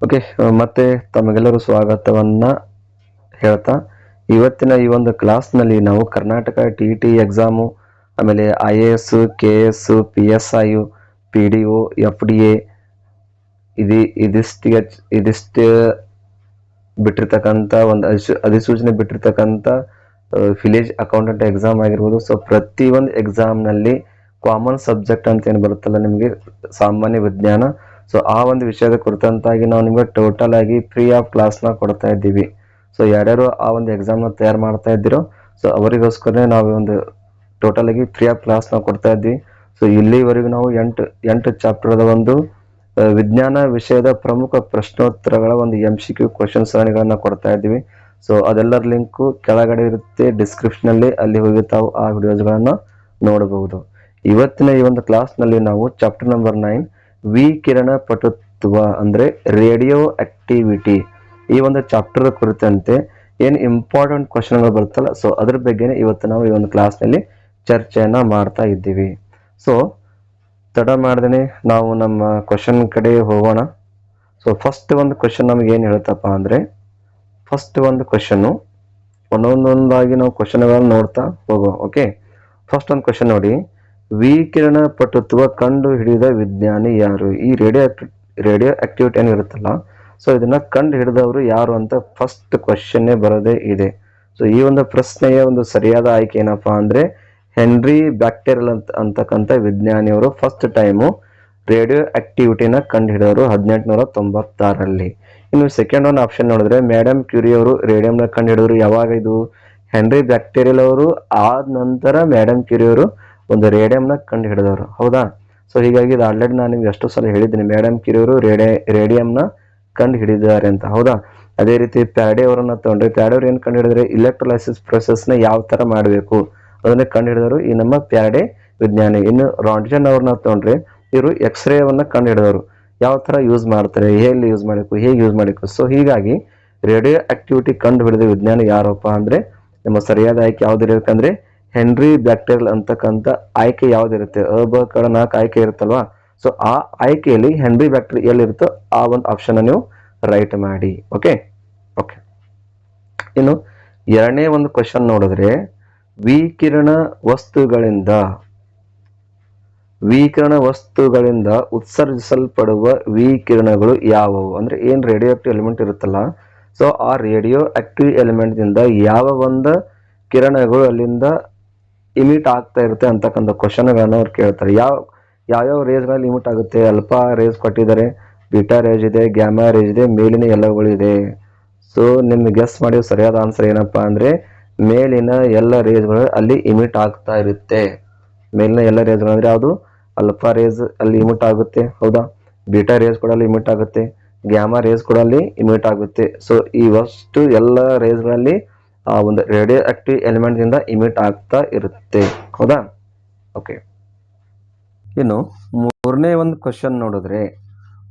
Okay, ಮತ್ತೆ ತಮಗೆಲ್ಲರೂ ಸ್ವಾಗತವನ್ನ ಹೇಳ್ತಾ ಇವತ್ತಿನ ಈ ಒಂದು ಕ್ಲಾಸ್ನಲ್ಲಿ ನಾವು ಕರ್ನಾಟಕ ಟಿ ಎಕ್ಸಾಮು, ಆಮೇಲೆ IAS, KS, PSI, PDO, FDA ಇದಿಷ್ಟೇ ಬಿಟ್ಟಿರ್ತಕ್ಕಂಥ ಒಂದು ಅಧಿಸೂಚನೆ ಬಿಟ್ಟಿರ್ತಕ್ಕಂಥ ವಿಲೇಜ್ ಅಕೌಂಟೆಂಟ್ ಎಕ್ಸಾಮ್ ಆಗಿರ್ಬೋದು. ಸೊ ಪ್ರತಿಯೊಂದು ಎಕ್ಸಾಮ್ನಲ್ಲಿ ಕಾಮನ್ ಸಬ್ಜೆಕ್ಟ್ ಅಂತ ಏನು ಬರುತ್ತಲ್ಲ ನಿಮಗೆ, ಸಾಮಾನ್ಯ ವಿಜ್ಞಾನ. ಸೊ ಆ ಒಂದು ವಿಷಯದ ಕುರಿತಂತಾಗಿ ನಾವು ನಿಮಗೆ ಟೋಟಲ್ ಆಗಿ ಫ್ರೀ ಆಫ್ ಕ್ಲಾಸ್ನ ಕೊಡ್ತಾ ಇದ್ದೀವಿ. ಸೊ ಯಾರ್ಯಾರು ಆ ಒಂದು ಎಕ್ಸಾಮ್ನ ತಯಾರು ಮಾಡ್ತಾ ಇದ್ದೀರೋ ಸೊ ಅವರಿಗೋಸ್ಕರ ನಾವು ಒಂದು ಟೋಟಲ್ ಆಗಿ ಫ್ರೀ ಆಫ್ ಕ್ಲಾಸ್ನ ಕೊಡ್ತಾ ಇದ್ವಿ. ಸೊ ಇಲ್ಲಿವರೆಗೂ ನಾವು ಎಂಟು ಚಾಪ್ಟರ್ದ ಒಂದು ವಿಜ್ಞಾನ ವಿಷಯದ ಪ್ರಮುಖ ಪ್ರಶ್ನೋತ್ತರಗಳ ಒಂದು MCQ ಕ್ವಶನ್ ಸರಣಿಗಳನ್ನ ಕೊಡ್ತಾ ಇದ್ದೀವಿ. ಸೊ ಅದೆಲ್ಲರ ಲಿಂಕು ಕೆಳಗಡೆ ಇರುತ್ತೆ ಡಿಸ್ಕ್ರಿಪ್ಷನಲ್ಲಿ, ಅಲ್ಲಿ ಹೋಗಿ ತಾವು ಆ ವಿಡಿಯೋಸ್ಗಳನ್ನ ನೋಡಬಹುದು. ಇವತ್ತಿನ ಈ ಒಂದು ಕ್ಲಾಸ್ನಲ್ಲಿ ನಾವು ಚಾಪ್ಟರ್ ನಂಬರ್ 9 ವಿಕಿರಣ ಪಟುತ್ವ ಅಂದ್ರೆ ರೇಡಿಯೋ ಆಕ್ಟಿವಿಟಿ, ಈ ಒಂದು ಚಾಪ್ಟರ್ ಕುರಿತಂತೆ ಏನು ಇಂಪಾರ್ಟೆಂಟ್ ಕ್ವಶನ್ಗಳು ಬರುತ್ತಲ್ಲ, ಸೊ ಅದ್ರ ಬಗ್ಗೆನೇ ಇವತ್ತು ನಾವು ಈ ಒಂದು ಕ್ಲಾಸ್ನಲ್ಲಿ ಚರ್ಚೆಯನ್ನ ಮಾಡ್ತಾ ಇದ್ದೀವಿ. ಸೊ ತಡ ಮಾಡ್ದೇನೆ ನಾವು ನಮ್ಮ ಕ್ವಶನ್ ಕಡೆ ಹೋಗೋಣ. ಸೊ ಫಸ್ಟ್ ಒಂದು ಕ್ವಶನ್ ನಮಗೆ ಏನು ಹೇಳ್ತಪ್ಪ ಅಂದ್ರೆ, ಫಸ್ಟ್ ಒಂದು ಕ್ವಶನ್ನು ಒಂದೊಂದಾಗಿ ನಾವು ಕ್ವಶನ್ಗಳನ್ನ ನೋಡ್ತಾ ಹೋಗೋ. ಓಕೆ, ಫಸ್ಟ್ ಒಂದು ಕ್ವಶನ್ ನೋಡಿ, ವಿಕಿರಣ ಪಟುತ್ವ ಕಂಡು ಹಿಡಿದ ವಿಜ್ಞಾನಿ ಯಾರು? ಈ ರೇಡಿಯೋ ಆಕ್ಟಿವಿಟಿ ಏನಿರುತ್ತಲ್ಲ, ಸೊ ಇದನ್ನ ಕಂಡು ಹಿಡಿದವರು ಯಾರು ಅಂತ ಫಸ್ಟ್ ಕ್ವಶನ್ನೇ ಬರೋದೇ ಇದೆ. ಸೊ ಈ ಒಂದು ಪ್ರಶ್ನೆಯ ಒಂದು ಸರಿಯಾದ ಆಯ್ಕೆ ಏನಪ್ಪಾ ಅಂದ್ರೆ ಹೆನ್ರಿ ಬ್ಯಾಕ್ಟೀರಿಯಲ್ ಅಂತಕ್ಕಂಥ ವಿಜ್ಞಾನಿಯವರು ಫಸ್ಟ್ ಟೈಮು ರೇಡಿಯೋ ಆಕ್ಟಿವಿಟಿನ ಕಂಡು ಹಿಡಿದವರು 1896ರಲ್ಲಿ. ಇನ್ನು ಸೆಕೆಂಡ್ ಒಂದು ಆಪ್ಷನ್ ನೋಡಿದ್ರೆ ಮೇಡಮ್ ಕ್ಯೂರಿ ಅವರು ರೇಡಿಯಂನ ಕಂಡು ಹಿಡಿದ್ರು. ಯಾವಾಗ ಇದು? ಹೆನ್ರಿ ಬ್ಯಾಕ್ಟೀರಿಯಲ್ ಅವರು ಆದ ನಂತರ ಮೇಡಮ್ ಕ್ಯೂರಿ ಅವರು ಒಂದು ರೇಡಿಯಂನ ಕಂಡು ಹಿಡಿದವರು. ಹೌದಾ? ಸೊ ಹೀಗಾಗಿ ಇದು ಆಲ್ರೆಡಿ ನಾನು ನಿಮ್ಗೆ ಎಷ್ಟು ಸಲ ಹೇಳಿದ್ದೀನಿ, ಮೇಡಮ್ ಕ್ಯೂರಿ ಅವರು ರೇಡಿಯಂನ ಕಂಡು ಹಿಡಿದಿದ್ದಾರೆ ಅಂತ. ಹೌದಾ? ಅದೇ ರೀತಿ ಪ್ಯಾಡೆ ಅವರನ್ನ ತಗೊಂಡ್ರೆ, ಪ್ಯಾಡೆ ಅವ್ರು ಏನು ಕಂಡು ಹಿಡಿದ್ರೆ ಇಲೆಕ್ಟ್ರೋಲೈಸಿಸ್ ಪ್ರೊಸೆಸ್ನ ಯಾವ ತರ ಮಾಡಬೇಕು ಅದನ್ನ ಕಂಡು ಹಿಡಿದವರು ಈ ನಮ್ಮ ಪ್ಯಾಡೆ ವಿಜ್ಞಾನಿ. ಇನ್ನು ರಾಂಟ್ಜನ್ ಅವ್ರನ್ನ ತಗೊಂಡ್ರೆ ಇವರು ಎಕ್ಸ್ರೇವನ್ನ ಕಂಡು ಹಿಡಿದವರು. ಯಾವ ತರ ಯೂಸ್ ಮಾಡ್ತಾರೆ, ಹೇಗೆ ಯೂಸ್ ಮಾಡಬೇಕು. ಸೊ ಹೀಗಾಗಿ ರೇಡಿಯೋ ಆಕ್ಟಿವಿಟಿ ಕಂಡು ಹಿಡಿದ ವಿಜ್ಞಾನಿ ಯಾರಪ್ಪ ಅಂದ್ರೆ ನಮ್ಮ ಸರಿಯಾದ ಆಯ್ಕೆ ಯಾವ್ದಿರ್ಬೇಕಂದ್ರೆ ಹೆನ್ರಿ ಬ್ಯಾಕ್ಟೀರಿಯಲ್ ಅಂತಕ್ಕಂಥ ಆಯ್ಕೆ ಯಾವ್ದಿರುತ್ತೆ, ಕಡ 4 ಆಯ್ಕೆ ಇರುತ್ತಲ್ವಾ. ಸೊ ಆ ಆಯ್ಕೆಯಲ್ಲಿ ಹೆನ್ರಿ ಬ್ಯಾಕ್ಟೀರಿಯಲ್ ಎಲ್ಲಿರುತ್ತೋ ಆ ಒಂದು ಆಪ್ಷನ್ ನೀವು ರೈಟ್ ಮಾಡಿ. ಓಕೆ. ಇನ್ನು ಎರಡನೇ ಒಂದು ಕ್ವಶನ್ ನೋಡಿದ್ರೆ, ವಿಕಿರಣ ವಸ್ತುಗಳಿಂದ ಉತ್ಸರ್ಜಿಸಲ್ಪಡುವ ವಿಕಿರಣಗಳು ಯಾವುವು? ಅಂದ್ರೆ ಏನ್ ರೇಡಿಯೋ ಆಕ್ಟಿವ್ ಎಲಿಮೆಂಟ್ ಇರುತ್ತಲ್ಲ, ಸೊ ಆ ರೇಡಿಯೋ ಆಕ್ಟಿವ್ ಎಲಿಮೆಂಟ್ ದಿಂದ ಯಾವ ಒಂದು ಕಿರಣಗಳು ಅಲ್ಲಿಂದ ಇಮಿಟ್ ಆಗ್ತಾ ಇರುತ್ತೆ ಅಂತಕ್ಕಂಥ ಕ್ವಶನ್ಗಳನ್ನ ಅವ್ರು ಕೇಳ್ತಾರೆ. ಯಾವ್ಯಾವ ರೇಸ್ಗಳಲ್ಲಿ ಇಮಿಟ್ ಆಗುತ್ತೆ? ಅಲ್ಫಾ ರೇಸ್ ಕೊಟ್ಟಿದ್ದಾರೆ, ಬೀಟಾ ರೇಸ್ ಇದೆ, ಗ್ಯಾಮಾ ರೇಸ್ ಇದೆ, ಮೇಲಿನ ಎಲ್ಲಗಳು ಇದೆ. ಸೊ ನಿಮ್ಗೆ ಗೆಸ್ ಮಾಡಿ ಸರಿಯಾದ ಆನ್ಸರ್ ಏನಪ್ಪಾ ಅಂದ್ರೆ ಮೇಲಿನ ಎಲ್ಲ ರೇಸ್ಗಳು ಅಲ್ಲಿ ಇಮಿಟ್ ಆಗ್ತಾ ಇರುತ್ತೆ. ಮೇಲಿನ ಎಲ್ಲ ರೇಸ್ಗಳು ಅಂದ್ರೆ ಯಾವುದು? ಅಲ್ಫಾ ರೇಸ್ ಅಲ್ಲಿ ಇಮಿಟ್ ಆಗುತ್ತೆ. ಹೌದಾ? ಬೀಟಾ ರೇಸ್ ಕೂಡ ಅಲ್ಲಿ ಇಮಿಟ್ ಆಗುತ್ತೆ, ಗ್ಯಾಮಾ ರೇಸ್ ಕೂಡ ಅಲ್ಲಿ ಇಮಿಟ್ ಆಗುತ್ತೆ. ಸೊ ಇವಷ್ಟು ಎಲ್ಲ ರೇಸ್ಗಳಲ್ಲಿ ಆ ಒಂದು ರೇಡಿಯೋ ಆಕ್ಟಿವ್ ಎಲಿಮೆಂಟ್ ದಿಂದ ಇಮಿಟ್ ಆಗ್ತಾ ಇರುತ್ತೆ. ಹೌದಾ? ಓಕೆ. ಇನ್ನು ಮೂರನೇ ಒಂದು ಕ್ವಶನ್ ನೋಡಿದ್ರೆ,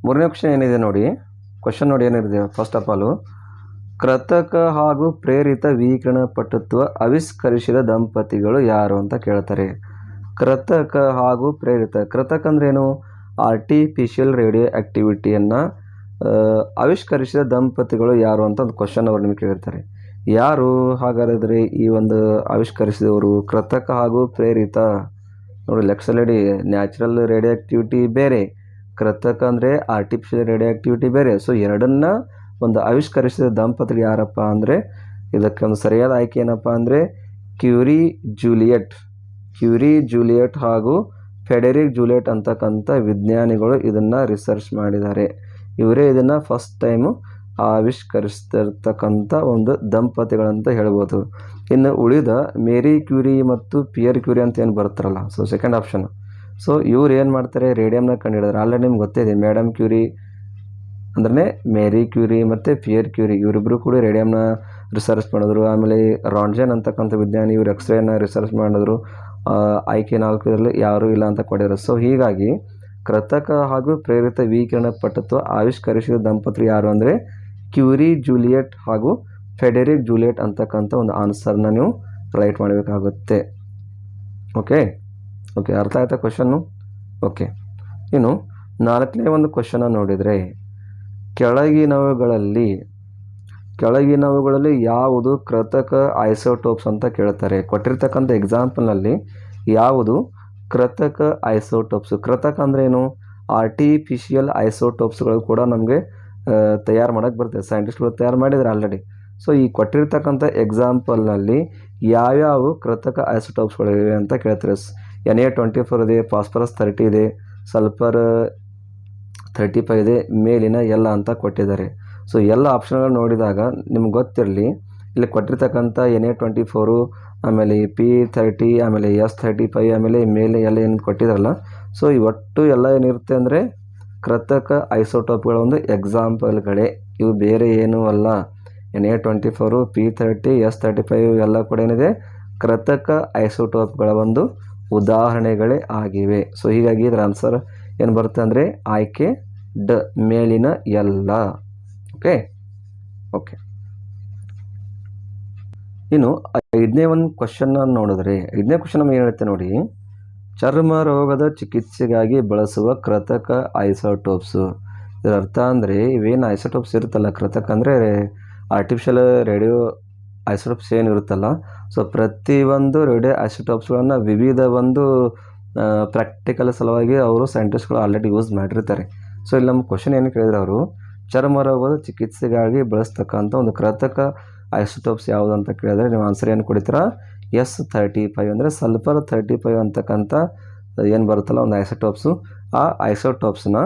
ಮೂರನೇ ಕ್ವಶನ್ ಏನಿದೆ ನೋಡಿ, ಕ್ವಶನ್ ನೋಡಿ ಏನಿದೆ. ಫಸ್ಟ್ ಆಫ್ ಆಲ್, ಕೃತಕ ಹಾಗೂ ಪ್ರೇರಿತ ವಿಕಿರಣ ಪಟುತ್ವ ಆವಿಷ್ಕರಿಸಿದ ದಂಪತಿಗಳು ಯಾರು ಅಂತ ಕೇಳ್ತಾರೆ. ಕೃತಕ ಹಾಗೂ ಪ್ರೇರಿತ. ಕೃತಕ ಅಂದ್ರೆ ಏನು? ಆರ್ಟಿಫಿಷಿಯಲ್ ರೇಡಿಯೋ ಆಕ್ಟಿವಿಟಿಯನ್ನ ಆವಿಷ್ಕರಿಸಿದ ದಂಪತಿಗಳು ಯಾರು ಅಂತ ಒಂದು ಕ್ವಶನ್ ಅವರು ನಿಮಗೆ ಕೇಳಿರ್ತಾರೆ. ಯಾರು ಹಾಗಾದ್ರೆ ಈ ಒಂದು ಆವಿಷ್ಕರಿಸಿದವರು? ಕೃತಕ ಹಾಗೂ ಪ್ರೇರಿತ ನೋಡಿ, ಲೆಕ್ಸಲಡಿ ನ್ಯಾಚುರಲ್ ರೇಡಿಯೋ ಆಕ್ಟಿವಿಟಿ ಬೇರೆ, ಕೃತಕ ಅಂದ್ರೆ ಆರ್ಟಿಫಿಷಿಯಲ್ ರೇಡಿಯೋ ಆಕ್ಟಿವಿಟಿ ಬೇರೆ. ಸೊ ಎರಡನ್ನ ಒಂದು ಆವಿಷ್ಕರಿಸಿದ ದಂಪತಿಗಳು ಯಾರಪ್ಪ ಅಂದ್ರೆ ಇದಕ್ಕೆ ಒಂದು ಸರಿಯಾದ ಆಯ್ಕೆ ಏನಪ್ಪಾ ಅಂದ್ರೆ ಕ್ಯೂರಿ ಜೂಲಿಯಟ್ ಹಾಗೂ ಫೆಡೆರಿಕ್ ಜೂಲಿಯಟ್ ಅಂತಕ್ಕಂಥ ವಿಜ್ಞಾನಿಗಳು ಇದನ್ನ ರಿಸರ್ಚ್ ಮಾಡಿದ್ದಾರೆ. ಇವರೇ ಇದನ್ನ ಫಸ್ಟ್ ಟೈಮು ಆವಿಷ್ಕರಿಸ್ತಿರ್ತಕ್ಕಂಥ ಒಂದು ದಂಪತಿಗಳಂತ ಹೇಳ್ಬೋದು. ಇನ್ನು ಉಳಿದ ಮೇರಿ ಕ್ಯೂರಿ ಮತ್ತು ಪಿಯರ್ ಕ್ಯೂರಿ ಅಂತ ಏನು ಬರ್ತಾರಲ್ಲ, ಸೊ ಸೆಕೆಂಡ್ ಆಪ್ಷನ್. ಸೊ ಇವ್ರು ಏನು ಮಾಡ್ತಾರೆ, ರೇಡಿಯಂನ ಕಂಡು ಹಿಡಿದ್ರೆ. ಆಲ್ರೆಡಿ ನಿಮ್ಗೆ ಗೊತ್ತಿದೆ, ಮೇಡಮ್ ಕ್ಯೂರಿ ಅಂದ್ರೆ ಮೇರಿ ಕ್ಯೂರಿ ಮತ್ತು ಪಿಯರ್ ಕ್ಯೂರಿ ಇವರಿಬ್ಬರು ಕೂಡ ರೇಡಿಯಂನ ರಿಸರ್ಚ್ ಮಾಡಿದ್ರು. ಆಮೇಲೆ ರಾಂಟ್ಜನ್ ಅಂತಕ್ಕಂಥ ವಿಜ್ಞಾನಿ ಇವರು ಎಕ್ಸ್ರೇನ ರಿಸರ್ಚ್ ಮಾಡಿದ್ರು. ಆಯ್ಕೆ 4 ಇದರಲ್ಲಿ ಯಾರೂ ಇಲ್ಲ ಅಂತ ಕೊಟ್ಟಿದ್ರು. ಸೊ ಹೀಗಾಗಿ ಕೃತಕ ಹಾಗೂ ಪ್ರೇರಿತ ವಿಕಿರಣ ಪಟುತ್ವ ಆವಿಷ್ಕರಿಸಿದ ದಂಪತಿಗಳು ಯಾರು ಅಂದರೆ ಕ್ಯೂರಿ ಜೂಲಿಯಟ್ ಹಾಗೂ ಫೆಡೆರಿಕ್ ಜೂಲಿಯಟ್ ಅಂತಕ್ಕಂಥ ಒಂದು ಆನ್ಸರ್ನ ನೀವು ರೈಟ್ ಮಾಡಬೇಕಾಗುತ್ತೆ. ಓಕೆ, ಅರ್ಥ ಆಯ್ತಾ ಕ್ವಶನ್ನು? ಓಕೆ. ಇನ್ನು 4ನೇ ಒಂದು ಕ್ವಶನ್ ನೋಡಿದರೆ, ಕೆಳಗಿನವುಗಳಲ್ಲಿ ಯಾವುದು ಕೃತಕ ಐಸೋಟೋಪ್ಸ್ ಅಂತ ಕೇಳ್ತಾರೆ. ಕೊಟ್ಟಿರ್ತಕ್ಕಂಥ ಎಕ್ಸಾಂಪಲ್ನಲ್ಲಿ ಯಾವುದು ಕೃತಕ ಐಸೋಟೋಪ್ಸ್? ಕೃತಕ ಅಂದ್ರೆ ಏನು? ಆರ್ಟಿಫಿಷಿಯಲ್ ಐಸೋಟೋಪ್ಸ್ಗಳು ಕೂಡ ನಮಗೆ ತಯಾರು ಮಾಡೋಕ್ಕೆ ಬರ್ತದೆ. ಸೈಂಟಿಸ್ಟ್ಗಳು ತಯಾರು ಮಾಡಿದ್ದಾರೆ ಆಲ್ರೆಡಿ. ಸೊ ಈ ಕೊಟ್ಟಿರ್ತಕ್ಕಂಥ ಎಕ್ಸಾಂಪಲ್ನಲ್ಲಿ ಯಾವ್ಯಾವ ಕೃತಕ ಐಸೋಟೋಪ್ಸ್ಗಳಿವೆ ಅಂತ ಕೇಳ್ತಾರೆ. Na24 ಇದೆ, ಫಾಸ್ಫರಸ್ 30 ಇದೆ, ಸಲ್ಫರ್ 35 ಇದೆ, ಮೇಲಿನ ಎಲ್ಲ ಅಂತ ಕೊಟ್ಟಿದ್ದಾರೆ. ಸೊ ಎಲ್ಲ ಆಪ್ಷನ್ಗಳು ನೋಡಿದಾಗ ನಿಮ್ಗೆ ಗೊತ್ತಿರಲಿ, ಇಲ್ಲಿ ಕೊಟ್ಟಿರ್ತಕ್ಕಂಥ Na24, ಆಮೇಲೆ P30, ಆಮೇಲೆ S35, ಆಮೇಲೆ ಮೇಲೆ ಎಲ್ಲ ಏನು ಕೊಟ್ಟಿದ್ದಾರಲ್ಲ, ಸೊ ಈ ಒಟ್ಟು ಎಲ್ಲ ಏನಿರುತ್ತೆ ಅಂದರೆ ಕೃತಕ ಐಸೋಟೋಪ್ಗಳ ಒಂದು ಎಕ್ಸಾಂಪಲ್ಗಳೇ ಇವು, ಬೇರೆ ಏನೂ ಅಲ್ಲ. Na24, P30, S35 ಎಲ್ಲ ಕೂಡ ಏನಿದೆ ಕೃತಕ ಐಸೋಟೋಪ್ಗಳ ಒಂದು ಉದಾಹರಣೆಗಳೇ ಆಗಿವೆ. ಸೊ ಹೀಗಾಗಿ ಇದರ ಆನ್ಸರ್ ಏನು ಬರುತ್ತೆ ಅಂದರೆ ಆಯ್ಕೆ ಡ, ಮೇಲಿನ ಎಲ್ಲ. ಓಕೆ. ಇನ್ನು 5ನೇ ಒಂದು ಕ್ವಶನ್ ನೋಡಿದ್ರೆ, 5ನೇ ಕ್ವಶನ್ ನಮಗೆ ಹೇಳುತ್ತೆ ನೋಡಿ, ಚರ್ಮ ರೋಗದ ಚಿಕಿತ್ಸೆಗಾಗಿ ಬಳಸುವ ಕೃತಕ ಐಸೋಟೋಪ್ಸು. ಇದರ ಅರ್ಥ ಅಂದರೆ ಇವೇನು ಐಸೋಟೋಪ್ಸ್ ಇರುತ್ತಲ್ಲ, ಕೃತಕ ಅಂದರೆ ಆರ್ಟಿಫಿಷಿಯಲ್ ರೇಡಿಯೋ ಐಸೋಟೋಪ್ಸ್ ಏನಿರುತ್ತಲ್ಲ, ಸೊ ಪ್ರತಿಯೊಂದು ರೇಡಿಯೋ ಐಸೋಟೋಪ್ಸ್ಗಳನ್ನು ವಿವಿಧ ಒಂದು ಪ್ರಾಕ್ಟಿಕಲ್ ಸಲುವಾಗಿ ಅವರು ಸೈಂಟಿಸ್ಟ್ಗಳು ಆಲ್ರೆಡಿ ಯೂಸ್ ಮಾಡಿರ್ತಾರೆ. ಸೊ ಇಲ್ಲಿ ನಮ್ಮ ಕ್ವಶನ್ ಏನು ಕೇಳಿದ್ರೆ, ಅವರು ಚರ್ಮ ರೋಗದ ಚಿಕಿತ್ಸೆಗಾಗಿ ಬಳಸ್ತಕ್ಕಂಥ ಒಂದು ಕೃತಕ ಐಸೋಟೋಪ್ಸ್ ಯಾವುದು ಅಂತ ಕೇಳಿದ್ರೆ ನೀವು ಆನ್ಸರ್ ಏನು ಕೊಡ್ತೀರಾ? S35 ಅಂದರೆ ಸಲ್ಫರ್ 35 ಅಂತಕ್ಕಂಥ ಏನು ಬರುತ್ತಲ್ಲ ಒಂದು ಐಸೋಟೋಪ್ಸು, ಆ ಐಸೋಟೋಪ್ಸ್ನ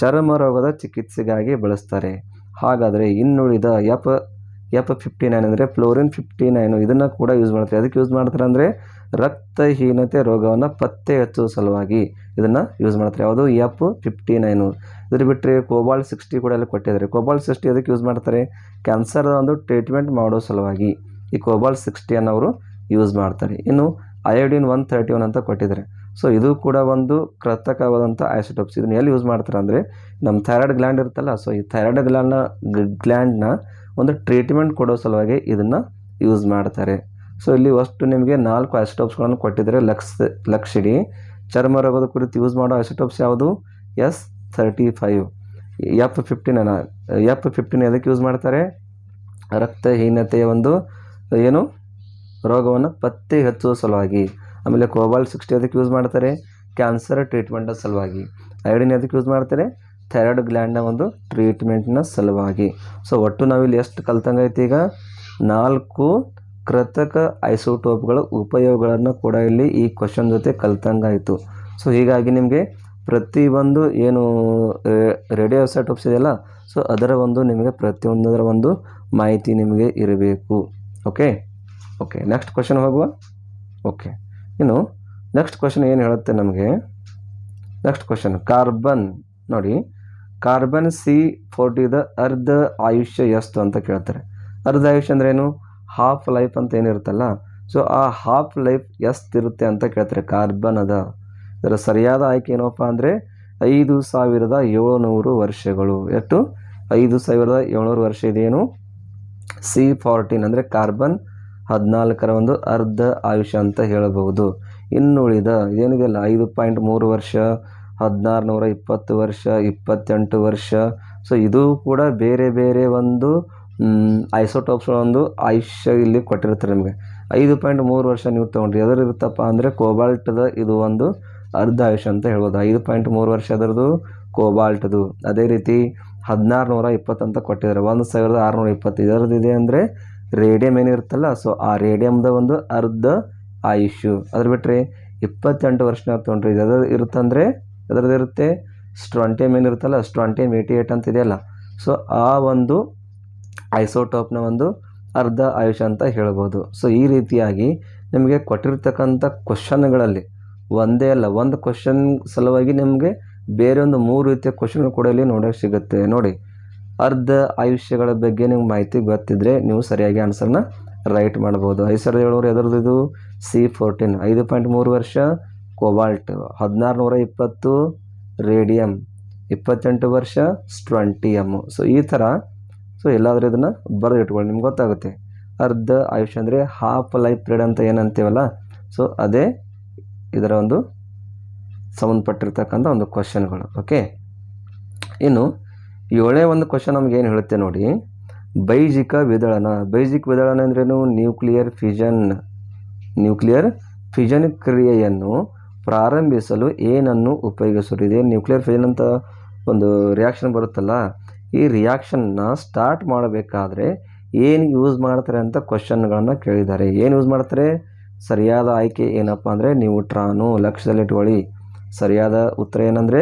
ಚರ್ಮ ರೋಗದ ಚಿಕಿತ್ಸೆಗಾಗಿ ಬಳಸ್ತಾರೆ. ಹಾಗಾದರೆ ಇನ್ನುಳಿದ F59 ಅಂದರೆ ಫ್ಲೋರಿನ್ 59 ಇದನ್ನು ಕೂಡ ಯೂಸ್ ಮಾಡ್ತಾರೆ. ಅದಕ್ಕೆ ಯೂಸ್ ಮಾಡ್ತಾರೆ ಅಂದರೆ ರಕ್ತಹೀನತೆ ರೋಗವನ್ನು ಪತ್ತೆ ಹಚ್ಚುವ ಸಲುವಾಗಿ ಇದನ್ನು ಯೂಸ್ ಮಾಡ್ತಾರೆ. ಯಾವುದು? F59. ಇದ್ರ ಬಿಟ್ಟರೆ ಕೋಬಾಲ್ಟ್ 60 ಕೂಡ ಎಲ್ಲ ಕೊಟ್ಟಿದ್ದಾರೆ. ಕೋಬಾಲ್ಟ್ 60 ಅದಕ್ಕೆ ಯೂಸ್ ಮಾಡ್ತಾರೆ? ಕ್ಯಾನ್ಸರ್ದ ಒಂದು ಟ್ರೀಟ್ಮೆಂಟ್ ಮಾಡೋ ಸಲುವಾಗಿ ಈ ಕೋಬಾಲ್ಟ್ 60 ಅವರು ಯೂಸ್ ಮಾಡ್ತಾರೆ. ಇನ್ನು ಅಯೋಡಿನ್ 131 ಅಂತ ಕೊಟ್ಟಿದ್ದಾರೆ. ಸೊ ಇದು ಕೂಡ ಒಂದು ಕೃತಕವಾದಂಥ ಐಸೋಟೋಪ್ಸ್. ಇದನ್ನು ಎಲ್ಲಿ ಯೂಸ್ ಮಾಡ್ತಾರೆ ಅಂದರೆ ನಮ್ಮ ಥೈರಾಯ್ಡ್ ಗ್ಲ್ಯಾಂಡ್ ಇರುತ್ತಲ್ಲ, ಸೊ ಈ ಥೈರಾಯ್ಡ್ ಗ್ಲ್ಯಾಂಡ್ನ ಒಂದು ಟ್ರೀಟ್ಮೆಂಟ್ ಕೊಡೋ ಸಲುವಾಗಿ ಇದನ್ನು ಯೂಸ್ ಮಾಡ್ತಾರೆ. ಸೊ ಇಲ್ಲಿ ಅಷ್ಟು ನಿಮಗೆ 4 ಐಸೋಟೋಪ್ಸ್ಗಳನ್ನು ಕೊಟ್ಟಿದ್ದಾರೆ. ಲಕ್ಷಿಡಿ ಚರ್ಮ ರೋಗದ ಕುರಿತು ಯೂಸ್ ಮಾಡೋ ಐಸೋಟೋಪ್ಸ್ ಯಾವುದು? S35. F15 ಅದಕ್ಕೆ ಯೂಸ್ ಮಾಡ್ತಾರೆ? ರಕ್ತಹೀನತೆಯ ಒಂದು ಏನು ರೋಗವನ್ನು ಪತ್ತೆ ಹಚ್ಚುವ ಸಲುವಾಗಿ. ಆಮೇಲೆ ಕೋಬಾಲ್ಟ್ 60 ಅದಕ್ಕೆ ಯೂಸ್ ಮಾಡ್ತಾರೆ? ಕ್ಯಾನ್ಸರ್ ಟ್ರೀಟ್ಮೆಂಟ್ನ ಸಲುವಾಗಿ. ಅಯೋಡಿನ್ ಅದಕ್ಕೆ ಯೂಸ್ ಮಾಡ್ತಾರೆ? ಥೈರಾಯ್ಡ್ ಗ್ಲ್ಯಾಂಡ್ನ ಒಂದು ಟ್ರೀಟ್ಮೆಂಟ್ನ ಸಲುವಾಗಿ. ಸೊ ಒಟ್ಟು ನಾವಿಲ್ಲಿ ಎಷ್ಟು ಕಲ್ತಂಗೈತಿ ಈಗ? 4 ಕೃತಕ ಐಸೋಟೋಪ್ಗಳ ಉಪಯೋಗಗಳನ್ನು ಕೂಡ ಇಲ್ಲಿ ಈ ಕ್ವಶನ್ ಜೊತೆ ಕಲ್ತಂಗಾಯಿತು. ಸೊ ಹೀಗಾಗಿ ನಿಮಗೆ ಪ್ರತಿಯೊಂದು ಏನು ರೇಡಿಯೋ ಐಸೋಟೋಪ್ಸ್ ಇದೆಯಲ್ಲ, ಸೊ ಅದರ ಒಂದು ನಿಮಗೆ ಪ್ರತಿಯೊಂದರ ಒಂದು ಮಾಹಿತಿ ನಿಮಗೆ ಇರಬೇಕು. ಓಕೆ. ನೆಕ್ಸ್ಟ್ ಕ್ವಶನ್ ಹೋಗುವ. ಓಕೆ. ಇನ್ನು ನೆಕ್ಸ್ಟ್ ಕ್ವಶನ್ ಏನು ಹೇಳುತ್ತೆ ನಮಗೆ? ನೆಕ್ಸ್ಟ್ ಕ್ವಶನ್ ಕಾರ್ಬನ್ ನೋಡಿ, ಕಾರ್ಬನ್ C40ದ ಅರ್ಧ ಆಯುಷ್ಯ ಎಷ್ಟು ಅಂತ ಕೇಳ್ತಾರೆ. ಅರ್ಧ ಆಯುಷ್ಯ ಅಂದ್ರೆ ಏನು? ಹಾಫ್ ಲೈಫ್ ಅಂತ ಏನಿರುತ್ತಲ್ಲ, ಸೊ ಆ ಹಾಫ್ ಲೈಫ್ ಎಷ್ಟಿರುತ್ತೆ ಅಂತ ಕೇಳ್ತಾರೆ ಕಾರ್ಬನ್ ಅದ. ಇದರ ಸರಿಯಾದ ಆಯ್ಕೆ ಏನಪ್ಪ ಅಂದರೆ 5700 ವರ್ಷಗಳು. ಎಷ್ಟು? 5700 ವರ್ಷ ಇದೇನು C14 ಅಂದರೆ ಕಾರ್ಬನ್ 14ರ ಒಂದು ಅರ್ಧ ಆಯುಷ್ಯ ಅಂತ ಹೇಳಬಹುದು. ಇನ್ನುಳಿದ ಇದೇನಿದೆಯಲ್ಲ 5.3 ವರ್ಷ, 1620 ವರ್ಷ, 28 ವರ್ಷ, ಸೊ ಇದು ಕೂಡ ಬೇರೆ ಬೇರೆ ಒಂದು ಐಸೋಟೋಪ್ಸ್ ಒಂದು ಆಯುಷ್ಯ ಇಲ್ಲಿ ಕೊಟ್ಟಿರ್ತಾರೆ ನಿಮಗೆ. 5.3 ವರ್ಷ ನೀವು ತೊಗೊಂಡ್ರಿ, ಅದರ ಇರುತ್ತಪ್ಪ ಅಂದರೆ ಕೋಬಾಲ್ಟ್ದ ಇದು ಒಂದು ಅರ್ಧ ಆಯುಷ್ಯ ಅಂತ ಹೇಳ್ಬೋದು. 5.3 ವರ್ಷ ಅದರದ್ದು ಕೋಬಾಲ್ಟ್ದು. ಅದೇ ರೀತಿ 1620 ಅಂತ ಕೊಟ್ಟಿದ್ದಾರೆ. 1620 ಇದರದ್ದು ಇದೆ ಅಂದರೆ ರೇಡಿಯಮ್ ಏನಿರುತ್ತಲ್ಲ, ಸೊ ಆ ರೇಡಿಯಮ್ದ ಒಂದು ಅರ್ಧ ಆಯುಷ್ಯು. ಅದ್ರ ಬಿಟ್ಟರೆ 28 ವರ್ಷ ತೊಗೊಂಡ್ರಿ, ಇದು ಇರುತ್ತಂದರೆ ಅದರದ್ದು ಇರುತ್ತೆ ಸ್ಟ್ರಾಂಟಿಯಮ್ ಏನಿರುತ್ತಲ್ಲ, ಸ್ಟ್ರಾಂಟಿಯಮ್ 88 ಅಂತ ಇದೆಯಲ್ಲ, ಸೊ ಆ ಒಂದು ಐಸೋಟೋಪ್ನ ಒಂದು ಅರ್ಧ ಆಯುಷ್ಯ ಅಂತ ಹೇಳ್ಬೋದು. ಸೊ ಈ ರೀತಿಯಾಗಿ ನಿಮಗೆ ಕೊಟ್ಟಿರ್ತಕ್ಕಂಥ ಕ್ವಶನ್ಗಳಲ್ಲಿ ಒಂದೇ ಅಲ್ಲ, ಒಂದು ಕ್ವಶನ್ ಸಲುವಾಗಿ ನಿಮಗೆ ಬೇರೆ ಒಂದು 3 ರೀತಿಯ ಕ್ವಶನ್ಗಳು ಕೂಡ ಇಲ್ಲಿ ನೋಡೋಕ್ಕೆ ಸಿಗುತ್ತೆ. ನೋಡಿ, ಅರ್ಧ ಆಯುಷ್ಯಗಳ ಬಗ್ಗೆ ನಿಮ್ಗೆ ಮಾಹಿತಿ ಗೊತ್ತಿದ್ದರೆ ನೀವು ಸರಿಯಾಗಿ ಆನ್ಸರ್ನ ರೈಟ್ ಮಾಡ್ಬೋದು. 5700 ಎದರದ್ದು ಇದು C14, 5.3 ವರ್ಷ ಕೋಬಾಲ್ಟ್, 1620 ರೇಡಿಯಮ್, 28 ವರ್ಷ ಸ್ಟ್ರಾಂಟಿಯಮ್. ಸೊ ಈ ಥರ ಸೊ ಎಲ್ಲಾದರೂ ಇದನ್ನು ಬರೆದು ಇಟ್ಕೊಳ್ಳಿ, ನಿಮ್ಗೆ ಗೊತ್ತಾಗುತ್ತೆ. ಅರ್ಧ ಆಯುಷ್ಯ ಅಂದರೆ ಹಾಫ್ ಲೈಫ್ ಪೀರಿಯಡ್ ಅಂತ ಏನಂತೀವಲ್ಲ, ಸೊ ಅದೇ ಇದರ ಒಂದು ಸಂಬಂಧಪಟ್ಟಿರ್ತಕ್ಕಂಥ ಒಂದು ಕ್ವಶನ್ಗಳು. ಓಕೆ. ಇನ್ನು ಏಳನೇ ಒಂದು ಕ್ವಶನ್ ನಮ್ಗೆ ಏನು ಹೇಳುತ್ತೆ ನೋಡಿ, ಬೈಜಿಕ ವಿದಳನ. ಬೈಜಿಕ ವಿದಳನ ಅಂದ್ರೇನು? ನ್ಯೂಕ್ಲಿಯರ್ ಫಿಷನ್ ಕ್ರಿಯೆಯನ್ನು ಪ್ರಾರಂಭಿಸಲು ಏನನ್ನು ಉಪಯೋಗಿಸುತ್ತದೆ? ನ್ಯೂಕ್ಲಿಯರ್ ಫಿಷನ್ ಅಂತ ಒಂದು ರಿಯಾಕ್ಷನ್ ಬರುತ್ತಲ್ಲ, ಈ ರಿಯಾಕ್ಷನ್ನ ಸ್ಟಾರ್ಟ್ ಮಾಡಬೇಕಾದ್ರೆ ಏನು ಯೂಸ್ ಮಾಡ್ತಾರೆ ಅಂತ ಕ್ವಶನ್ಗಳನ್ನು ಕೇಳಿದ್ದಾರೆ. ಏನು ಯೂಸ್ ಮಾಡ್ತಾರೆ? ಸರಿಯಾದ ಆಯ್ಕೆ ಏನಪ್ಪ ಅಂದರೆ ನ್ಯೂಟ್ರಾನು. ಲಕ್ಷ್ಯದಲ್ಲಿಟ್ಕೊಳ್ಳಿ, ಸರಿಯಾದ ಉತ್ತರ ಏನಂದರೆ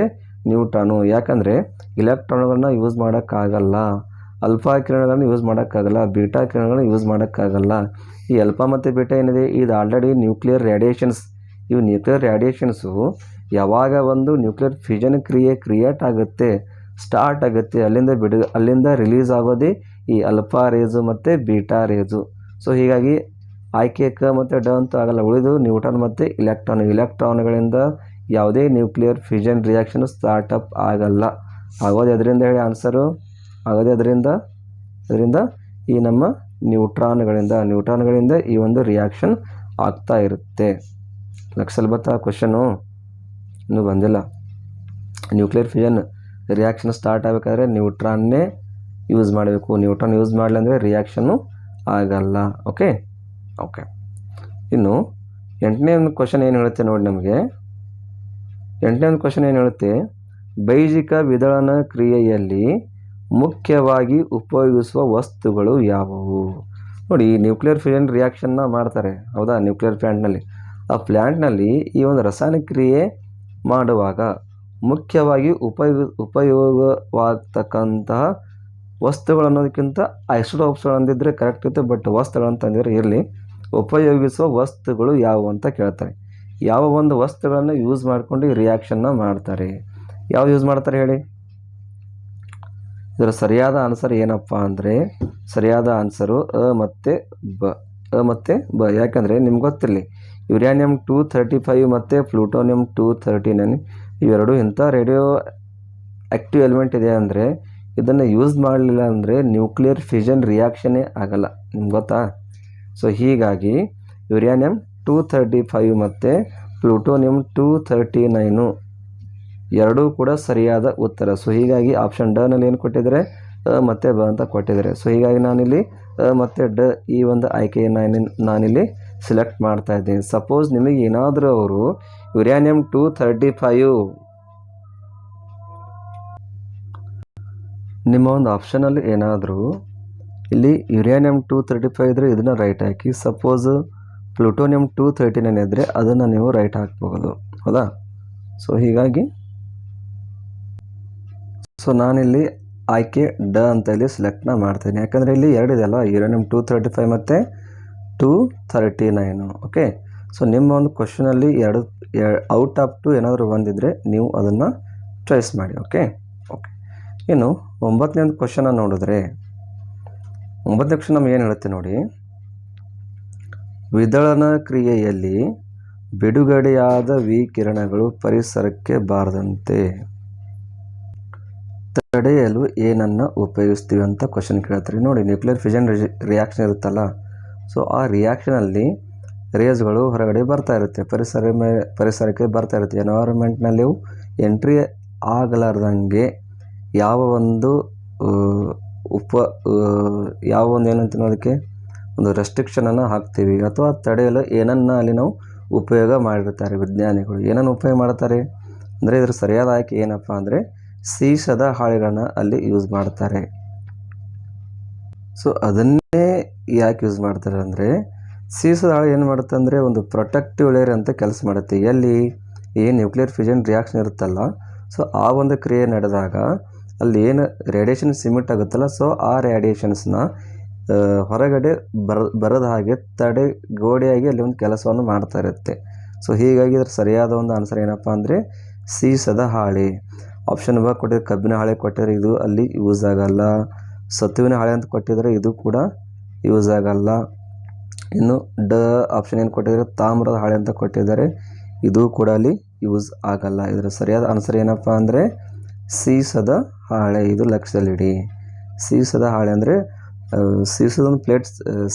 ನ್ಯೂಟ್ರಾನು. ಯಾಕಂದರೆ ಇಲೆಕ್ಟ್ರಾನ್ಗಳನ್ನ ಯೂಸ್ ಮಾಡೋಕ್ಕಾಗಲ್ಲ, ಅಲ್ಫಾ ಕಿರಣಗಳನ್ನು ಯೂಸ್ ಮಾಡೋಕ್ಕಾಗಲ್ಲ, ಬೀಟಾ ಕಿರಣಗಳನ್ನು ಯೂಸ್ ಮಾಡೋಕ್ಕಾಗಲ್ಲ. ಈ ಅಲ್ಫಾ ಮತ್ತು ಬೀಟಾ ಏನಿದೆ ಇದು ಆಲ್ರೆಡಿ ನ್ಯೂಕ್ಲಿಯರ್ ರೇಡಿಯೇಷನ್ಸ್. ಇವು ನ್ಯೂಕ್ಲಿಯರ್ ರೇಡಿಯೇಷನ್ಸು ಯಾವಾಗ ಒಂದು ನ್ಯೂಕ್ಲಿಯರ್ ಫಿಷನ್ ಕ್ರಿಯೇಟ್ ಆಗುತ್ತೆ, ಸ್ಟಾರ್ಟ್ ಆಗುತ್ತೆ, ಅಲ್ಲಿಂದ ರಿಲೀಸ್ ಆಗೋದೇ ಈ ಅಲ್ಫಾ ರೇಜು ಮತ್ತು ಬೀಟಾ ರೇಜು. ಸೊ ಹೀಗಾಗಿ ಆಯ್ಕೆ ಕ ಮತ್ತು ಡ ಅಂತೂ ಆಗಲ್ಲ. ಉಳಿದು ನ್ಯೂಟ್ರಾನ್ ಮತ್ತು ಇಲೆಕ್ಟ್ರಾನ್ಗಳಿಂದ ಯಾವುದೇ ನ್ಯೂಕ್ಲಿಯರ್ ಫಿಷನ್ ರಿಯಾಕ್ಷನ್ ಸ್ಟಾರ್ಟಪ್ ಆಗಲ್ಲ. ಆಗೋದು ಅದರಿಂದ ಹೇಳಿ ಆನ್ಸರು ಆಗೋದೇ ಅದರಿಂದ ಈ ನಮ್ಮ ನ್ಯೂಟ್ರಾನ್ಗಳಿಂದ ಈ ಒಂದು ರಿಯಾಕ್ಷನ್ ಆಗ್ತಾ ಇರುತ್ತೆ. ಲಕ್ಷಲ್ಲಿ ಬತ್ತಾ ಕ್ವಶನು? ಇನ್ನೂ ಬಂದಿಲ್ಲ. ನ್ಯೂಕ್ಲಿಯರ್ ಫಿಷನ್ ರಿಯಾಕ್ಷನ್ ಸ್ಟಾರ್ಟ್ ಆಗಬೇಕಾದ್ರೆ ನ್ಯೂಟ್ರಾನ್ನೇ ಯೂಸ್ ಮಾಡಬೇಕು. ನ್ಯೂಟ್ರಾನ್ ಯೂಸ್ ಮಾಡಲಿ ಅಂದರೆ ರಿಯಾಕ್ಷನ್ನು ಆಗಲ್ಲ. ಓಕೆ. ಇನ್ನು 8ನೇ ಒಂದು ಕ್ವಶನ್ ಏನು ಹೇಳುತ್ತೆ ನೋಡಿ ನಮಗೆ. 8ನೇ ಒಂದು ಕ್ವಶನ್ ಏನು ಹೇಳುತ್ತೆ, ಬೈಜಿಕ ವಿದಳನ ಕ್ರಿಯೆಯಲ್ಲಿ ಮುಖ್ಯವಾಗಿ ಉಪಯೋಗಿಸುವ ವಸ್ತುಗಳು ಯಾವುವು? ನೋಡಿ, ನ್ಯೂಕ್ಲಿಯರ್ ಫಿಷನ್ ರಿಯಾಕ್ಷನ್ನ ಮಾಡ್ತಾರೆ, ಹೌದಾ? ನ್ಯೂಕ್ಲಿಯರ್ ಪ್ಲ್ಯಾಂಟ್ನಲ್ಲಿ, ಆ ಪ್ಲ್ಯಾಂಟ್ನಲ್ಲಿ ಈ ಒಂದು ರಾಸಾಯನಿಕ ಕ್ರಿಯೆ ಮಾಡುವಾಗ ಮುಖ್ಯವಾಗಿ ಉಪಯೋಗವಾಗ್ತಕ್ಕಂತಹ ವಸ್ತುಗಳು ಅನ್ನೋದಕ್ಕಿಂತ ಐಸೋಟೋಪ್ಸ್ಗಳು ಅಂದಿದ್ರೆ ಕರೆಕ್ಟ್ ಇತ್ತು, ಬಟ್ ವಸ್ತುಗಳು ಅಂತಂದಿದ್ರೆ ಇರಲಿ. ಉಪಯೋಗಿಸುವ ವಸ್ತುಗಳು ಯಾವುವು ಅಂತ ಕೇಳ್ತಾರೆ. ಯಾವ ಒಂದು ವಸ್ತುಗಳನ್ನು ಯೂಸ್ ಮಾಡಿಕೊಂಡು ಈ ರಿಯಾಕ್ಷನ್ನ ಮಾಡ್ತಾರೆ? ಯಾವ್ದು ಯೂಸ್ ಮಾಡ್ತಾರೆ ಹೇಳಿ? ಇದರ ಸರಿಯಾದ ಆನ್ಸರ್ ಏನಪ್ಪ ಅಂದರೆ, ಸರಿಯಾದ ಆನ್ಸರು ಅ ಮತ್ತು ಬ. ಯಾಕಂದರೆ ನಿಮ್ಗೆ ಗೊತ್ತಿರಲಿ, ಯುರೇನಿಯಂ 235 ಮತ್ತು ಪ್ಲೂಟೋನಿಯಂ 239 ಇವೆರಡು ಇಂಥ ರೇಡಿಯೋ ಆ್ಯಕ್ಟಿವ್ ಎಲಿಮೆಂಟ್ ಇದೆ ಅಂದರೆ ಇದನ್ನು ಯೂಸ್ ಮಾಡಲಿಲ್ಲ ಅಂದರೆ ನ್ಯೂಕ್ಲಿಯರ್ ಫಿಷನ್ ರಿಯಾಕ್ಷನ್ನೇ ಆಗಲ್ಲ. ನಿಮ್ಗೆ ಗೊತ್ತಾ? ಸೊ ಹೀಗಾಗಿ ಯುರೇನಿಯಂ 235 ಮತ್ತು ಪ್ಲೂಟೋನಿಯಂ 239 ಎರಡೂ ಕೂಡ ಸರಿಯಾದ ಉತ್ತರ. ಸೊ ಹೀಗಾಗಿ ಆಪ್ಷನ್ ಡನಲ್ಲಿ ಏನು ಕೊಟ್ಟಿದ್ದಾರೆ? ಅ ಮತ್ತು ಬ ಅಂತ ಕೊಟ್ಟಿದ್ದಾರೆ. ಸೊ ಹೀಗಾಗಿ ನಾನಿಲ್ಲಿ ಅ ಮತ್ತು ಡ ಈ ಒಂದು ಆಯ್ಕೆಯನ್ನು ನಾನಿಲ್ಲಿ ಸೆಲೆಕ್ಟ್ ಮಾಡ್ತಾ ಇದ್ದೀನಿ. ಸಪೋಸ್ ನಿಮಗೆ ಏನಾದರೂ ಅವರು ಯುರೇನಿಯಂ 235 ನಿಮ್ಮ ಒಂದು ಆಪ್ಷನಲ್ಲಿ ಏನಾದರೂ ಇಲ್ಲಿ ಯುರೇನಿಯಂ 235 ಇದ್ದರೆ ಇದನ್ನು ರೈಟ್ ಹಾಕಿ, ಸಪೋಸ್ ಪ್ಲೂಟೋನಿಯಂ 239 ಇದ್ದರೆ ಅದನ್ನು ನೀವು ರೈಟ್ ಹಾಕ್ಬೋದು, ಹೌದಾ? ಸೊ ಹೀಗಾಗಿ ನಾನಿಲ್ಲಿ ಆಯ್ಕೆ ಡ ಅಂತ ಇಲ್ಲಿ ಸೆಲೆಕ್ಟ್ನ ಮಾಡ್ತೀನಿ. ಯಾಕಂದರೆ ಇಲ್ಲಿ ಎರಡಿದೆ ಅಲ್ಲ, ಯುರೇನಿಯಂ 235 ಮತ್ತು 239. ಓಕೆ. ಸೊ ನಿಮ್ಮ ಒಂದು ಕ್ವಶನಲ್ಲಿ ಔಟ್ ಆಫ್ 2 ಏನಾದರೂ ಬಂದಿದ್ದರೆ ನೀವು ಅದನ್ನು ಚಾಯ್ಸ್ ಮಾಡಿ. ಓಕೆ. ಇನ್ನು 9ನೇ ಒಂದು ಕ್ವಶನ ನೋಡಿದ್ರೆ, 9ನೇ ಕ್ವಶನ್ ನಮ್ಗೆ ಏನು ಹೇಳುತ್ತೆ ನೋಡಿ, ವಿದಳನ ಕ್ರಿಯೆಯಲ್ಲಿ ಬಿಡುಗಡೆಯಾದ ವಿಕಿರಣಗಳು ಪರಿಸರಕ್ಕೆ ಬಾರದಂತೆ ತಡೆಯಲು ಏನನ್ನು ಉಪಯೋಗಿಸ್ತೀವಿ ಅಂತ ಕ್ವಶನ್ ಕೇಳ್ತಾರೆ. ನೋಡಿ, ನ್ಯೂಕ್ಲಿಯರ್ ಫಿಷನ್ ರಿಯಾಕ್ಷನ್ ಇರುತ್ತಲ್ಲ, ಸೊ ಆ ರಿಯಾಕ್ಷನಲ್ಲಿ ರೇಸ್ಗಳು ಹೊರಗಡೆ ಬರ್ತಾ ಇರುತ್ತೆ, ಪರಿಸರಕ್ಕೆ ಬರ್ತಾ ಇರುತ್ತೆ. ಎನ್ವೈರನ್ಮೆಂಟ್ನಲ್ಲಿ ಎಂಟ್ರಿ ಆಗಲಾರ್ದಂಗೆ ಯಾವ ಒಂದು ಏನಂತೀವಿ ಅದಕ್ಕೆ ಒಂದು ರೆಸ್ಟ್ರಿಕ್ಷನನ್ನು ಹಾಕ್ತೀವಿ, ಅಥವಾ ತಡೆಯಲು ಏನನ್ನು ಅಲ್ಲಿ ನಾವು ಉಪಯೋಗ ಮಾಡಿರ್ತಾರೆ ವಿಜ್ಞಾನಿಗಳು. ಏನನ್ನು ಉಪಯೋಗ ಮಾಡ್ತಾರೆ ಅಂದರೆ ಇದರ ಸರಿಯಾದ ಆಯ್ಕೆ ಏನಪ್ಪ ಅಂದರೆ ಸೀಸದ ಹಾಳೆಗಳನ್ನ ಅಲ್ಲಿ ಯೂಸ್ ಮಾಡ್ತಾರೆ. ಸೊ ಅದನ್ನೇ ಯಾಕೆ ಯೂಸ್ ಮಾಡ್ತಾರೆ ಅಂದರೆ, ಸೀಸದ ಹಾಳೆ ಏನು ಮಾಡುತ್ತೆ ಅಂದರೆ ಒಂದು ಪ್ರೊಟೆಕ್ಟಿವ್ ಲೇಯರ್ ಅಂತ ಕೆಲಸ ಮಾಡುತ್ತೆ. ಎಲ್ಲಿ ಏನು ನ್ಯೂಕ್ಲಿಯರ್ ಫಿಷನ್ ರಿಯಾಕ್ಷನ್ ಇರುತ್ತಲ್ಲ, ಸೊ ಆ ಒಂದು ಕ್ರಿಯೆ ನಡೆದಾಗ ಅಲ್ಲಿ ಏನು ರೇಡಿಯೇಷನ್ ಸಿಮಿಟ್ ಆಗುತ್ತಲ್ಲ, ಸೊ ಆ ರೇಡಿಯೇಷನ್ಸ್ನ ಹೊರಗಡೆ ಬರದ ಹಾಗೆ ಗೋಡೆಯಾಗಿ ಅಲ್ಲಿ ಒಂದು ಕೆಲಸವನ್ನು ಮಾಡ್ತಾ ಇರುತ್ತೆ. ಸೊ ಹೀಗಾಗಿ ಇದರ ಸರಿಯಾದ ಒಂದು ಆನ್ಸರ್ ಏನಪ್ಪ ಅಂದರೆ ಸೀಸದ ಹಾಳೆ. ಆಪ್ಷನ್ ಬ ಕೊಟ್ಟಿದ್ರೆ ಕಬ್ಬಿನ ಹಾಳೆ ಕೊಟ್ಟಿದ್ರೆ ಇದು ಅಲ್ಲಿ ಯೂಸ್ ಆಗಲ್ಲ. ಸತುವಿನ ಹಾಳೆ ಅಂತ ಕೊಟ್ಟಿದ್ರೆ ಇದು ಕೂಡ ಯೂಸ್ ಆಗಲ್ಲ. ಇನ್ನು ಡ ಆಪ್ಷನ್ ಏನು ಕೊಟ್ಟಿದ್ದಾರೆ ತಾಮ್ರದ ಹಾಳೆ ಅಂತ ಕೊಟ್ಟಿದ್ದಾರೆ, ಇದು ಕೂಡ ಅಲ್ಲಿ ಯೂಸ್ ಆಗಲ್ಲ. ಇದರ ಸರಿಯಾದ ಆನ್ಸರ್ ಏನಪ್ಪ ಅಂದರೆ ಸೀಸದ ಹಾಳೆ. ಇದು ಲಕ್ಷದಲ್ಲಿಡಿ. ಸೀಸದ ಹಾಳೆ ಅಂದರೆ ಸೀಸದ ಒಂದು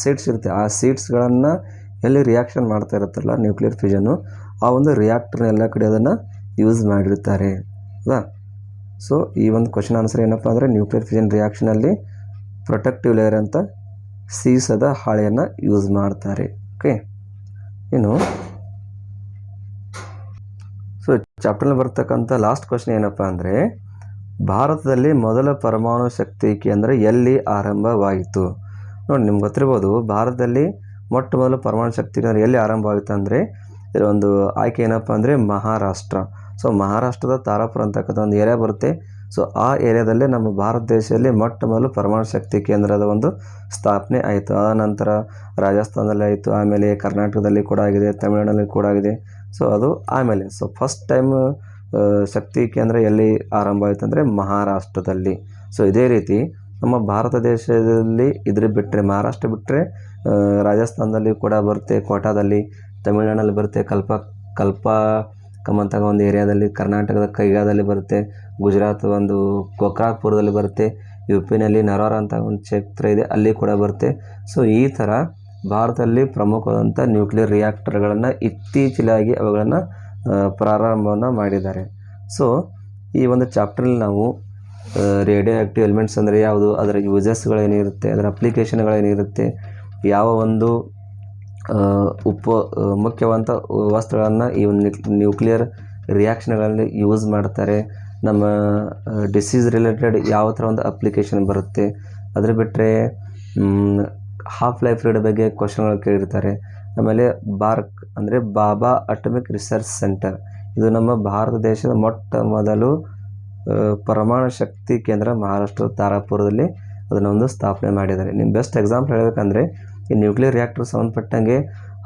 ಸೀಟ್ಸ್ ಇರುತ್ತೆ, ಆ ಸೀಟ್ಸ್ಗಳನ್ನು ಎಲ್ಲಿ ರಿಯಾಕ್ಷನ್ ಮಾಡ್ತಾ ಇರುತ್ತಲ್ಲ ನ್ಯೂಕ್ಲಿಯರ್ ಫಿಷನ್ನು, ಆ ಒಂದು ರಿಯಾಕ್ಟರ್ನ ಎಲ್ಲ ಕಡೆ ಅದನ್ನು ಯೂಸ್ ಮಾಡಿರ್ತಾರೆ, ಹೌದಾ? ಸೊ ಈ ಒಂದು ಕ್ವಶನ್ ಆನ್ಸರ್ ಏನಪ್ಪ ಅಂದರೆ ನ್ಯೂಕ್ಲಿಯರ್ ಫಿಷನ್ ರಿಯಾಕ್ಷನಲ್ಲಿ ಪ್ರೊಟೆಕ್ಟಿವ್ ಲೇಯರ್ ಅಂತ ಸೀಸದ ಹಾಳೆಯನ್ನು ಯೂಸ್ ಮಾಡ್ತಾರೆ. ಓಕೆ, ಇನ್ನು ಸೊ ಚಾಪ್ಟರ್ನಲ್ಲಿ ಬರ್ತಕ್ಕಂಥ ಲಾಸ್ಟ್ ಕ್ವಶನ್ ಏನಪ್ಪ ಅಂದರೆ ಭಾರತದಲ್ಲಿ ಮೊದಲ ಪರಮಾಣು ಶಕ್ತಿ ಕೇಂದ್ರ ಎಲ್ಲಿ ಆರಂಭವಾಯಿತು? ನೋಡಿ, ನಿಮ್ಗೆ ಗೊತ್ತಿರ್ಬೋದು ಭಾರತದಲ್ಲಿ ಮೊಟ್ಟ ಮೊದಲ ಪರಮಾಣು ಶಕ್ತಿ ಕೇಂದ್ರ ಎಲ್ಲಿ ಆರಂಭವಾಯಿತು ಅಂದರೆ ಒಂದು ಆಯ್ಕೆ ಏನಪ್ಪ ಅಂದರೆ ಮಹಾರಾಷ್ಟ್ರ. ಸೊ ಮಹಾರಾಷ್ಟ್ರದ ತಾರಾಪುರ ಅಂತಕ್ಕಂಥ ಒಂದು ಏರಿಯಾ ಬರುತ್ತೆ. ಸೊ ಆ ಏರಿಯಾದಲ್ಲೇ ನಮ್ಮ ಭಾರತ ದೇಶದಲ್ಲಿ ಮೊಟ್ಟ ಮೊದಲು ಪರಮಾಣು ಶಕ್ತಿ ಕೇಂದ್ರದ ಒಂದು ಸ್ಥಾಪನೆ ಆಯಿತು. ಆ ನಂತರ ರಾಜಸ್ಥಾನದಲ್ಲಿ ಆಯಿತು, ಆಮೇಲೆ ಕರ್ನಾಟಕದಲ್ಲಿ ಕೂಡ ಆಗಿದೆ, ತಮಿಳುನಾಡಲ್ಲಿ ಕೂಡ ಆಗಿದೆ. ಸೊ ಅದು ಆಮೇಲೆ ಫಸ್ಟ್ ಟೈಮ್ ಶಕ್ತಿ ಕೇಂದ್ರ ಎಲ್ಲಿ ಆರಂಭ ಆಯಿತು ಅಂದರೆ ಮಹಾರಾಷ್ಟ್ರದಲ್ಲಿ. ಸೊ ಇದೇ ರೀತಿ ನಮ್ಮ ಭಾರತ ದೇಶದಲ್ಲಿ ಬಿಟ್ಟರೆ ಮಹಾರಾಷ್ಟ್ರ ಬಿಟ್ಟರೆ ರಾಜಸ್ಥಾನದಲ್ಲಿ ಕೂಡ ಬರುತ್ತೆ, ಕೋಟಾದಲ್ಲಿ, ತಮಿಳುನಾಡಲ್ಲಿ ಬರುತ್ತೆ, ಕಲ್ಪಕಮ್ ಅಂತ ಒಂದು ಏರಿಯಾದಲ್ಲಿ, ಕರ್ನಾಟಕದ ಕೈಗಾದಲ್ಲಿ ಬರುತ್ತೆ, ಗುಜರಾತ್ ಒಂದು ಗೋಕಾಕ್ಪುರದಲ್ಲಿ ಬರುತ್ತೆ, ಯು ಪಿನಲ್ಲಿ ನರವಾರ ಅಂತ ಒಂದು ಕ್ಷೇತ್ರ ಇದೆ, ಅಲ್ಲಿ ಕೂಡ ಬರುತ್ತೆ. ಸೊ ಈ ಥರ ಭಾರತದಲ್ಲಿ ಪ್ರಮುಖವಾದಂಥ ನ್ಯೂಕ್ಲಿಯರ್ ರಿಯಾಕ್ಟರ್ಗಳನ್ನು ಇತ್ತೀಚೆಗಾಗಿ ಅವುಗಳನ್ನು ಪ್ರಾರಂಭವನ್ನು ಮಾಡಿದ್ದಾರೆ. ಸೊ ಈ ಒಂದು ಚಾಪ್ಟ್ರಲ್ಲಿ ನಾವು ರೇಡಿಯೋ ಆ್ಯಕ್ಟಿವ್ ಎಲಿಮೆಂಟ್ಸ್ ಅಂದರೆ ಯಾವುದು, ಅದರ ಯೂಸಸ್ಗಳೇನಿರುತ್ತೆ, ಅದರ ಅಪ್ಲಿಕೇಶನ್ಗಳೇನಿರುತ್ತೆ, ಯಾವ ಒಂದು ಮುಖ್ಯವಾದಂಥ ವಸ್ತುಗಳನ್ನು ಈ ಒಂದು ನ್ಯೂಕ್ಲಿಯರ್ ರಿಯಾಕ್ಷನ್ಗಳಲ್ಲಿ ಯೂಸ್ ಮಾಡ್ತಾರೆ, ನಮ್ಮ ಡಿಸೀಸ್ ರಿಲೇಟೆಡ್ ಯಾವ ಥರ ಒಂದು ಅಪ್ಲಿಕೇಶನ್ ಬರುತ್ತೆ, ಅದ್ರ ಬಿಟ್ಟರೆ ಹಾಫ್ ಲೈಫ್ ಪೀರಿಯಡ್ ಬಗ್ಗೆ ಕ್ವಶನ್ಗಳು ಕೇಳಿರ್ತಾರೆ. ಆಮೇಲೆ ಬಾರ್ಕ್ ಅಂದರೆ ಬಾಬಾ ಅಟಮಿಕ್ ರಿಸರ್ಚ್ ಸೆಂಟರ್, ಇದು ನಮ್ಮ ಭಾರತ ದೇಶದ ಮೊಟ್ಟ ಮೊದಲು ಪರಮಾಣು ಶಕ್ತಿ ಕೇಂದ್ರ ಮಹಾರಾಷ್ಟ್ರದ ತಾರಾಪುರದಲ್ಲಿ ಅದನ್ನು ಒಂದು ಸ್ಥಾಪನೆ ಮಾಡಿದ್ದಾರೆ. ನಿಮ್ಮ ಬೆಸ್ಟ್ ಎಕ್ಸಾಂಪಲ್ ಹೇಳಬೇಕಂದ್ರೆ ಈ ನ್ಯೂಕ್ಲಿಯರ್ ರಿಯಾಕ್ಟರ್ ಸಂಬಂಧಪಟ್ಟಂಗೆ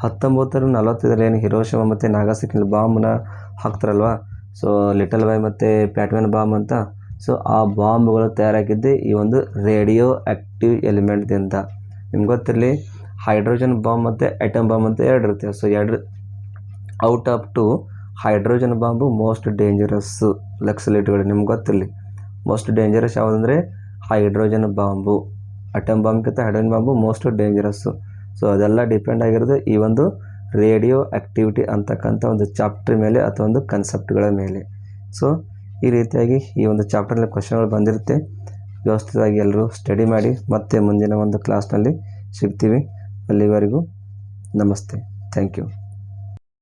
1945 ಏನು ಹಿರೋಶಿಮಾ ಮತ್ತು ನಾಗಾಸಾಕಿನಲ್ಲಿ ಬಾಂಬ್ನ ಹಾಕ್ತಾರಲ್ವ, ಸೊ ಲಿಟಲ್ ಬಾಯ್ ಮತ್ತು ಪ್ಯಾಟ್ಮ್ಯಾನ್ ಬಾಂಬ್ ಅಂತ. ಸೊ ಆ ಬಾಂಬ್ಗಳು ತಯಾರಾಗಿದ್ದೆ ಈ ಒಂದು ರೇಡಿಯೋ ಆ್ಯಕ್ಟಿವ್ ಎಲಿಮೆಂಟ್ದಿಂದ. ನಿಮ್ಗೆ ಗೊತ್ತಿರಲಿ, ಹೈಡ್ರೋಜನ್ ಬಾಂಬ್ ಮತ್ತು ಐಟಮ್ ಬಾಂಬ್ ಅಂತ ಎರಡು ಇರುತ್ತೆ. So out of two hydrogen bomb most dangerous ಲಕ್ಸಲಿಟಿಗಳು. ನಿಮ್ಗೆ ಗೊತ್ತಿರಲಿ, ಮೋಸ್ಟ್ ಡೇಂಜರಸ್ ಯಾವುದಂದರೆ ಹೈಡ್ರೋಜನ್ ಬಾಂಬು, ಅಟಮ್ ಬಾಂಬ್ಗಿಂತ hydrogen bomb most dangerous. So ಅದೆಲ್ಲ ಡಿಪೆಂಡ್ ಆಗಿರೋದು ಈ ಒಂದು ರೇಡಿಯೋ ಆ್ಯಕ್ಟಿವಿಟಿ ಅಂತಕ್ಕಂಥ ಒಂದು ಚಾಪ್ಟರ್ ಮೇಲೆ ಅಥವಾ ಒಂದು ಕನ್ಸೆಪ್ಟ್ಗಳ ಮೇಲೆ. ಸೊ ಈ ರೀತಿಯಾಗಿ ಈ ಒಂದು ಚಾಪ್ಟರ್ನಲ್ಲಿ ಕ್ವಶನ್ಗಳು ಬಂದಿರುತ್ತೆ. ವ್ಯವಸ್ಥಿತವಾಗಿ ಎಲ್ಲರೂ ಸ್ಟಡಿ ಮಾಡಿ ಮತ್ತೆ ಮುಂದಿನ ಒಂದು ಕ್ಲಾಸ್ನಲ್ಲಿ ಸಿಗ್ತೀವಿ. ಅಲ್ಲಿವರೆಗೂ ನಮಸ್ತೆ, ಥ್ಯಾಂಕ್ ಯು.